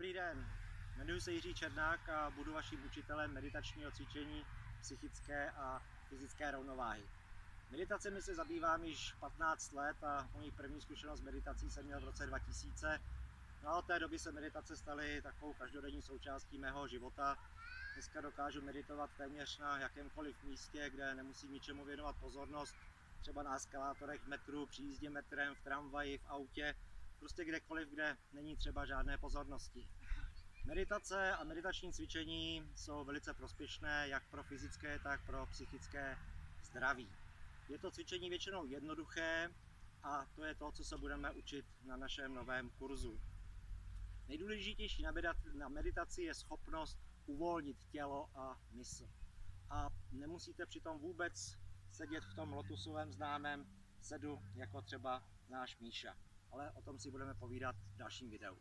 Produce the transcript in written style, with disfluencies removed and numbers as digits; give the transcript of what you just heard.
Dobrý den, jmenuji se Jiří Černák a budu vaším učitelem meditačního cvičení psychické a fyzické rovnováhy. Meditacemi se zabývám již 15 let a moji první zkušenost s meditací jsem měl v roce 2000. No a od té doby se meditace staly takovou každodenní součástí mého života. Dneska dokážu meditovat téměř na jakémkoliv místě, kde nemusím ničemu věnovat pozornost, třeba na eskalátorech v metru, při jízdě metrem, v tramvaji, v autě, prostě kdekoliv, kde není třeba žádné pozornosti. Meditace a meditační cvičení jsou velice prospěšné jak pro fyzické, tak pro psychické zdraví. Je to cvičení většinou jednoduché a to je to, co se budeme učit na našem novém kurzu. Nejdůležitější na meditaci je schopnost uvolnit tělo a mysl. A nemusíte přitom vůbec sedět v tom lotusovém známém sedu, jako třeba náš Míša. Ale o tom si budeme povídat v dalším videu.